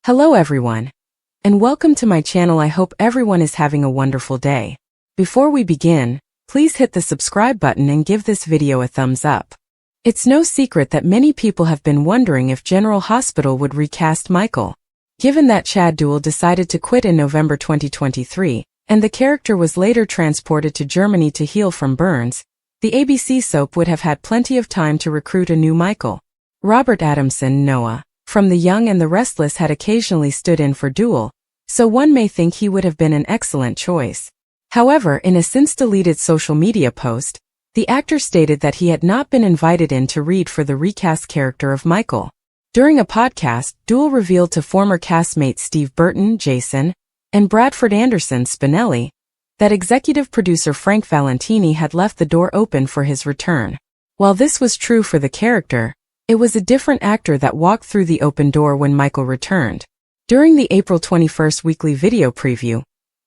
Hello everyone, and welcome to my channel. I hope everyone is having a wonderful day. Before we begin, please hit the subscribe button and give this video a thumbs up. It's no secret that many people have been wondering if General Hospital would recast Michael. Given that Chad Duell decided to quit in November 2023, and the character was later transported to Germany to heal from burns, the ABC soap would have had plenty of time to recruit a new Michael. Robert Adamson, Noah, from The Young and the Restless, had occasionally stood in for Duell, so one may think he would have been an excellent choice. However, in a since-deleted social media post, the actor stated that he had not been invited in to read for the recast character of Michael. During a podcast, Duell revealed to former castmates Steve Burton, Jason, and Bradford Anderson, Spinelli, that executive producer Frank Valentini had left the door open for his return. While this was true for the character, it was a different actor that walked through the open door when Michael returned. During the April 21st weekly video preview,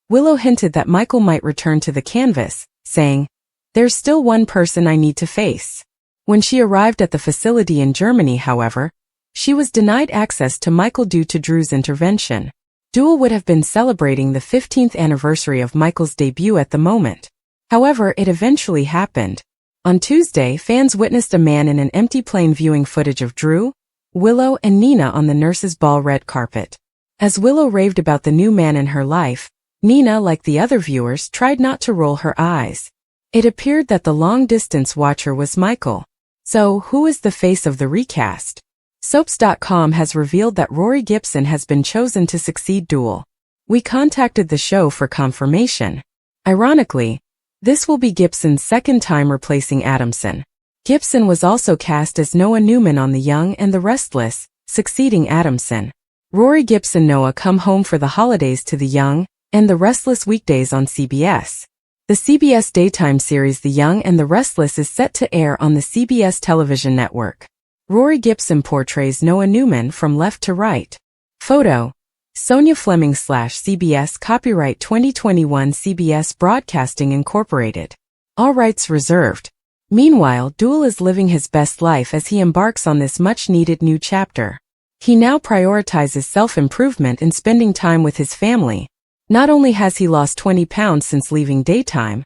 Willow hinted that Michael might return to the canvas, saying, "There's still one person I need to face." When she arrived at the facility in Germany, however, she was denied access to Michael due to Drew's intervention. Duell would have been celebrating the 15th anniversary of Michael's debut at the moment. However, it eventually happened. On Tuesday, fans witnessed a man in an empty plane viewing footage of Drew, Willow, and Nina on the nurses' ball red carpet. As Willow raved about the new man in her life, Nina, like the other viewers, tried not to roll her eyes. It appeared that the long-distance watcher was Michael. So, who is the face of the recast? Soaps.com has revealed that Rory Gibson has been chosen to succeed Duell. We contacted the show for confirmation. Ironically, this will be Gibson's second time replacing Adamson. Gibson was also cast as Noah Newman on The Young and the Restless, succeeding Adamson. Rory Gibson Noah come home for the holidays to The Young and the Restless weekdays on CBS. The CBS daytime series The Young and the Restless is set to air on the CBS television network. Rory Gibson portrays Noah Newman from left to right. Photo: Sonia Fleming /CBS. Copyright 2021 CBS Broadcasting Incorporated. All rights reserved. Meanwhile, Duell is living his best life as he embarks on this much-needed new chapter. He now prioritizes self-improvement and spending time with his family. Not only has he lost 20 pounds since leaving daytime,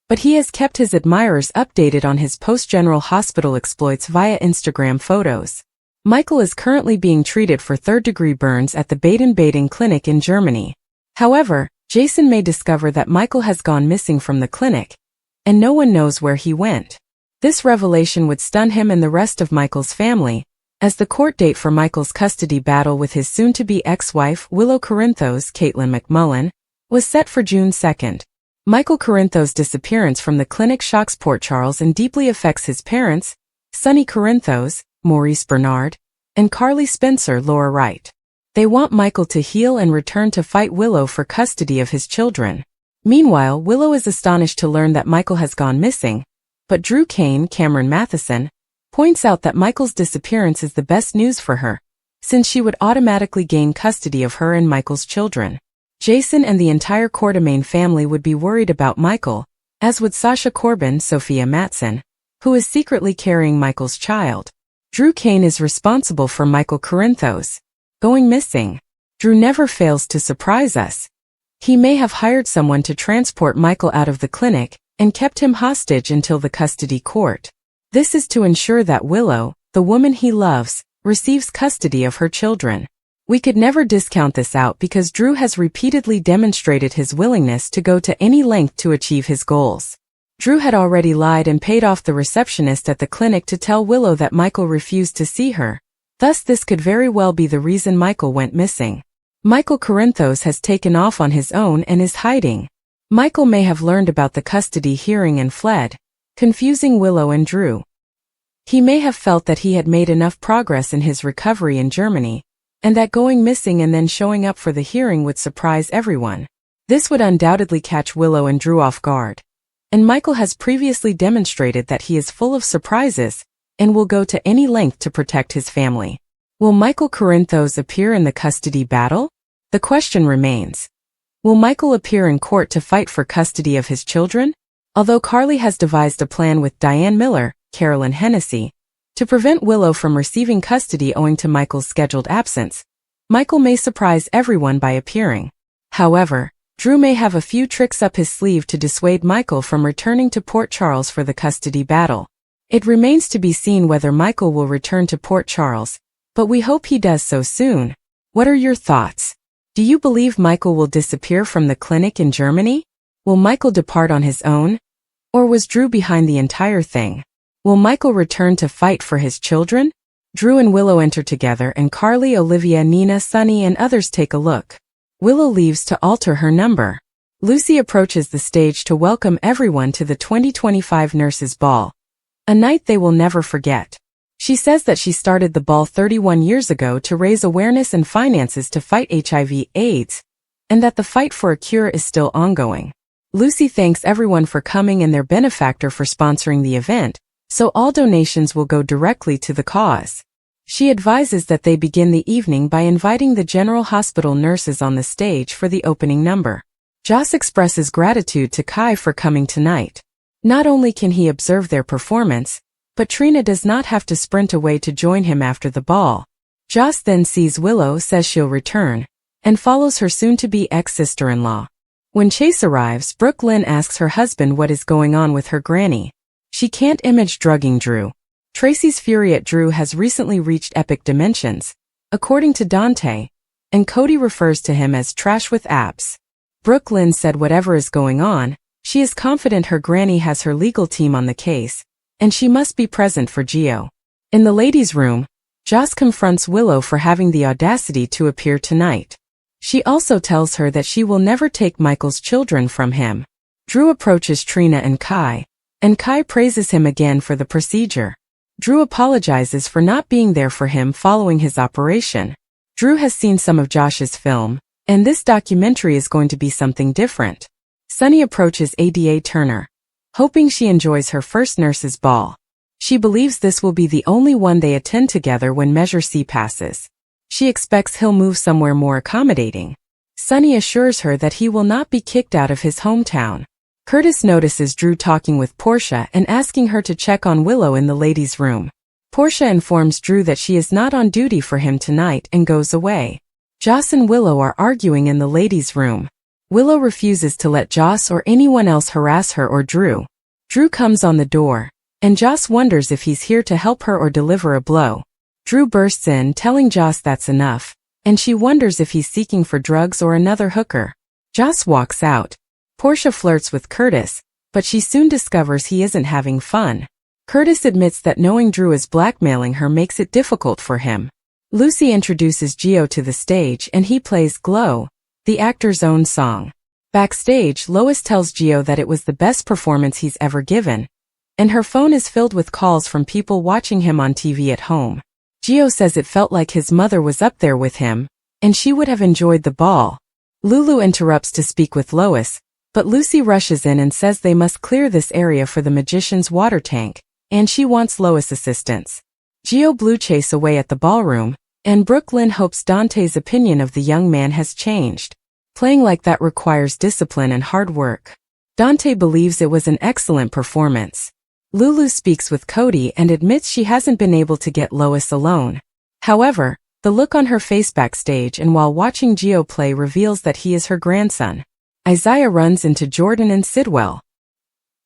but he has kept his admirers updated on his post-General Hospital exploits via Instagram photos. Michael is currently being treated for third-degree burns at the Baden-Baden clinic in Germany. However, Jason may discover that Michael has gone missing from the clinic, and no one knows where he went. This revelation would stun him and the rest of Michael's family, as the court date for Michael's custody battle with his soon-to-be ex-wife Willow Corinthos, Caitlin McMullen, was set for June 2nd. Michael Corinthos' disappearance from the clinic shocks Port Charles and deeply affects his parents, Sonny Corinthos, Maurice Bernard, and Carly Spencer, Laura Wright. They want Michael to heal and return to fight Willow for custody of his children. Meanwhile, Willow is astonished to learn that Michael has gone missing, but Drew Kane, Cameron Matheson, points out that Michael's disappearance is the best news for her, since she would automatically gain custody of her and Michael's children. Jason and the entire Quartermain family would be worried about Michael, as would Sasha Corbin, Sophia Matson, who is secretly carrying Michael's child. Drew Kane is responsible for Michael Corinthos going missing. Drew never fails to surprise us. He may have hired someone to transport Michael out of the clinic and kept him hostage until the custody court. This is to ensure that Willow, the woman he loves, receives custody of her children. We could never discount this out because Drew has repeatedly demonstrated his willingness to go to any length to achieve his goals. Drew had already lied and paid off the receptionist at the clinic to tell Willow that Michael refused to see her. Thus, this could very well be the reason Michael went missing. Michael Corinthos has taken off on his own and is hiding. Michael may have learned about the custody hearing and fled, confusing Willow and Drew. He may have felt that he had made enough progress in his recovery in Germany, and that going missing and then showing up for the hearing would surprise everyone. This would undoubtedly catch Willow and Drew off guard. And Michael has previously demonstrated that he is full of surprises and will go to any length to protect his family. Will Michael Corinthos appear in the custody battle? The question remains. Will Michael appear in court to fight for custody of his children? Although Carly has devised a plan with Diane Miller, Carolyn Hennessy, to prevent Willow from receiving custody owing to Michael's scheduled absence, Michael may surprise everyone by appearing. However, Drew may have a few tricks up his sleeve to dissuade Michael from returning to Port Charles for the custody battle. It remains to be seen whether Michael will return to Port Charles, but we hope he does so soon. What are your thoughts? Do you believe Michael will disappear from the clinic in Germany? Will Michael depart on his own? Or was Drew behind the entire thing? Will Michael return to fight for his children? Drew and Willow enter together and Carly, Olivia, Nina, Sonny and others take a look. Willow leaves to alter her number. Lucy approaches the stage to welcome everyone to the 2025 Nurses Ball, a night they will never forget. She says that she started the ball 31 years ago to raise awareness and finances to fight HIV/AIDS, and that the fight for a cure is still ongoing. Lucy thanks everyone for coming and their benefactor for sponsoring the event, so all donations will go directly to the cause. She advises that they begin the evening by inviting the General Hospital nurses on the stage for the opening number. Joss expresses gratitude to Kai for coming tonight. Not only can he observe their performance, but Trina does not have to sprint away to join him after the ball. Joss then sees Willow, says she'll return, and follows her soon-to-be ex-sister-in-law. When Chase arrives, Brooke Lynn asks her husband what is going on with her granny. She can't image drugging Drew. Tracy's fury at Drew has recently reached epic dimensions, according to Dante, and Cody refers to him as trash with abs. Brooke Lynn said whatever is going on, she is confident her granny has her legal team on the case, and she must be present for Gio. In the ladies' room, Joss confronts Willow for having the audacity to appear tonight. She also tells her that she will never take Michael's children from him. Drew approaches Trina and Kai praises him again for the procedure. Drew apologizes for not being there for him following his operation. Drew has seen some of Josh's film, and this documentary is going to be something different. Sonny approaches Ada Turner, hoping she enjoys her first nurses' ball. She believes this will be the only one they attend together when Measure C passes. She expects he'll move somewhere more accommodating. Sonny assures her that he will not be kicked out of his hometown. Curtis notices Drew talking with Portia and asking her to check on Willow in the ladies' room. Portia informs Drew that she is not on duty for him tonight and goes away. Joss and Willow are arguing in the ladies' room. Willow refuses to let Joss or anyone else harass her or Drew. Drew comes on the door, and Joss wonders if he's here to help her or deliver a blow. Drew bursts in telling Joss that's enough, and she wonders if he's seeking for drugs or another hooker. Joss walks out. Portia flirts with Curtis, but she soon discovers he isn't having fun. Curtis admits that knowing Drew is blackmailing her makes it difficult for him. Lucy introduces Gio to the stage and he plays Glow, the actor's own song. Backstage, Lois tells Gio that it was the best performance he's ever given, and her phone is filled with calls from people watching him on TV at home. Gio says it felt like his mother was up there with him, and she would have enjoyed the ball. Lulu interrupts to speak with Lois, but Lucy rushes in and says they must clear this area for the magician's water tank, and she wants Lois' assistance. Gio blew Chase away at the ballroom, and Brooke Lynn hopes Dante's opinion of the young man has changed. Playing like that requires discipline and hard work. Dante believes it was an excellent performance. Lulu speaks with Cody and admits she hasn't been able to get Lois alone. However, the look on her face backstage and while watching Gio play reveals that he is her grandson. Isaiah runs into Jordan and Sidwell.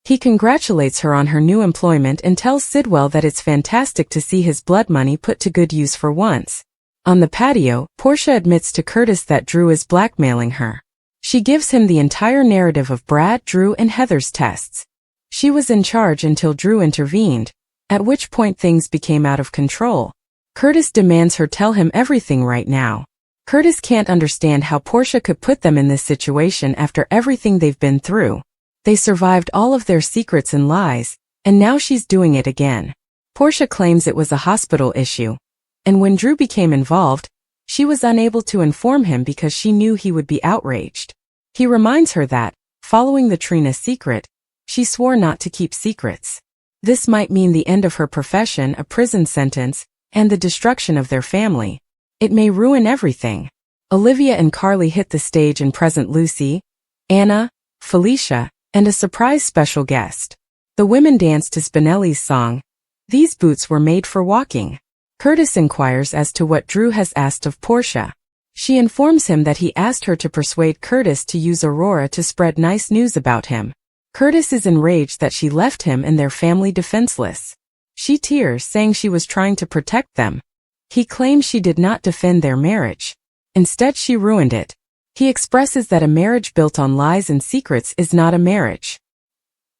He congratulates her on her new employment and tells Sidwell that it's fantastic to see his blood money put to good use for once. On the patio, Portia admits to Curtis that Drew is blackmailing her. She gives him the entire narrative of Brad, Drew, and Heather's tests. She was in charge until Drew intervened, at which point things became out of control. Curtis demands her tell him everything right now. Curtis can't understand how Portia could put them in this situation after everything they've been through. They survived all of their secrets and lies, and now she's doing it again. Portia claims it was a hospital issue, and when Drew became involved, she was unable to inform him because she knew he would be outraged. He reminds her that, following the Trina secret, she swore not to keep secrets. This might mean the end of her profession, a prison sentence, and the destruction of their family. It may ruin everything. Olivia and Carly hit the stage and present Lucy, Anna, Felicia, and a surprise special guest. The women dance to Spinelli's song, "These Boots Were Made for Walking." Curtis inquires as to what Drew has asked of Portia. She informs him that he asked her to persuade Curtis to use Aurora to spread nice news about him. Curtis is enraged that she left him and their family defenseless. She tears, saying she was trying to protect them. He claims she did not defend their marriage. Instead, she ruined it. He expresses that a marriage built on lies and secrets is not a marriage.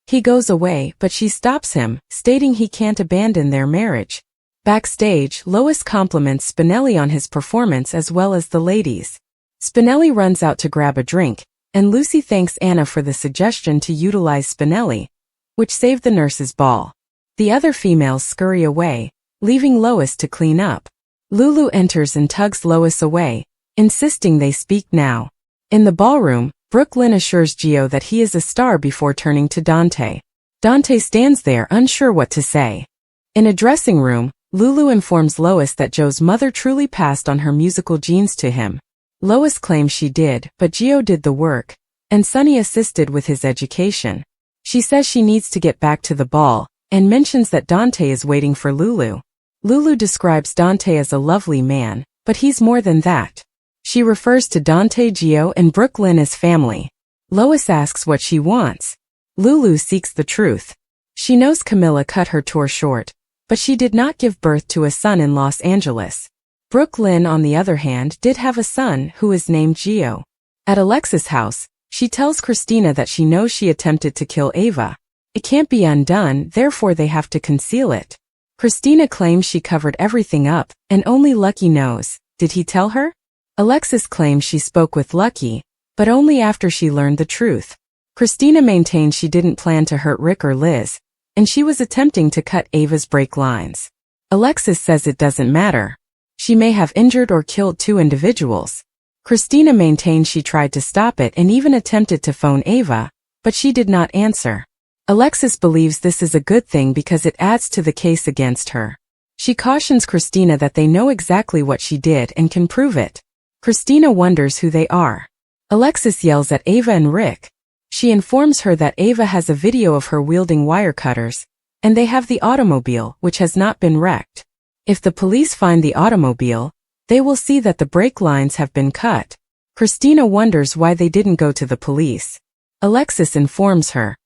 He goes away, but she stops him, stating he can't abandon their marriage. Backstage, Lois compliments Spinelli on his performance as well as the ladies. Spinelli runs out to grab a drink, and Lucy thanks Anna for the suggestion to utilize Spinelli, which saved the nurse's ball. The other females scurry away, leaving Lois to clean up. Lulu enters and tugs Lois away, insisting they speak now. In the ballroom, Brooklyn assures Gio that he is a star before turning to Dante. Dante stands there unsure what to say. In a dressing room, Lulu informs Lois that Joe's mother truly passed on her musical genes to him. Lois claims she did, but Gio did the work, and Sonny assisted with his education. She says she needs to get back to the ball, and mentions that Dante is waiting for Lulu. Lulu describes Dante as a lovely man, but he's more than that. She refers to Dante, Gio, and Brooklyn as family. Lois asks what she wants. Lulu seeks the truth. She knows Camilla cut her tour short, but she did not give birth to a son in Los Angeles. Brooklyn, on the other hand, did have a son who is named Gio. At Alexa's house, she tells Christina that she knows she attempted to kill Ava. It can't be undone, therefore they have to conceal it. Christina claims she covered everything up, and only Lucky knows. Did he tell her? Alexis claims she spoke with Lucky, but only after she learned the truth. Christina maintains she didn't plan to hurt Rick or Liz, and she was attempting to cut Ava's brake lines. Alexis says it doesn't matter. She may have injured or killed 2 individuals. Christina maintains she tried to stop it and even attempted to phone Ava, but she did not answer. Alexis believes this is a good thing because it adds to the case against her. She cautions Christina that they know exactly what she did and can prove it. Christina wonders who they are. Alexis yells at Ava and Rick. She informs her that Ava has a video of her wielding wire cutters, and they have the automobile, which has not been wrecked. If the police find the automobile, they will see that the brake lines have been cut. Christina wonders why they didn't go to the police. Alexis informs her,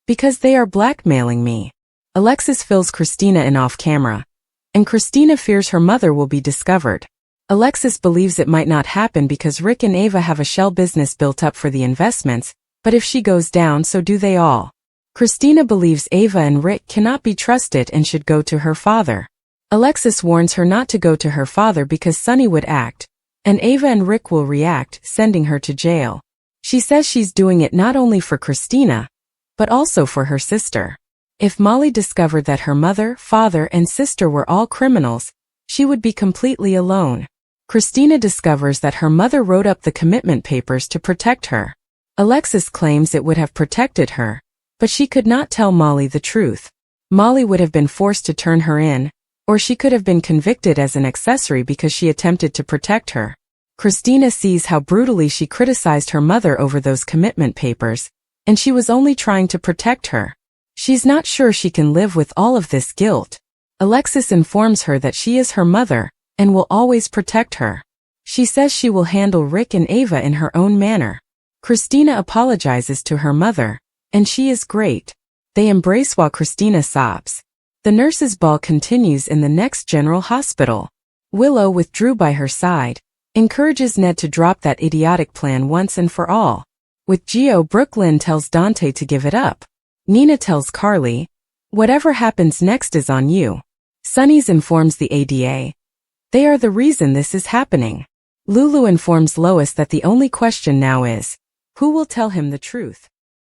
"Because they are blackmailing me." Alexis fills Christina in off camera, and Christina fears her mother will be discovered. Alexis believes it might not happen because Rick and Ava have a shell business built up for the investments, but if she goes down, so do they all. Christina believes Ava and Rick cannot be trusted and should go to her father. Alexis warns her not to go to her father because Sonny would act, and Ava and Rick will react, sending her to jail. She says she's doing it not only for Christina, but also for her sister. If Molly discovered that her mother, father, and sister were all criminals, she would be completely alone. Christina discovers that her mother wrote up the commitment papers to protect her. Alexis claims it would have protected her, but she could not tell Molly the truth. Molly would have been forced to turn her in, or she could have been convicted as an accessory because she attempted to protect her. Christina sees how brutally she criticized her mother over those commitment papers, and she was only trying to protect her. She's not sure she can live with all of this guilt. Alexis informs her that she is her mother, and will always protect her. She says she will handle Rick and Ava in her own manner. Christina apologizes to her mother, and she is great. They embrace while Christina sobs. The nurses' ball continues in the next general hospital. Willow, with Drew by her side, encourages Ned to drop that idiotic plan once and for all. With Gio, Brooklyn tells Dante to give it up. Nina tells Carly, "Whatever happens next is on you." Sonny's informs the ADA. They are the reason this is happening. Lulu informs Lois that the only question now is, who will tell him the truth?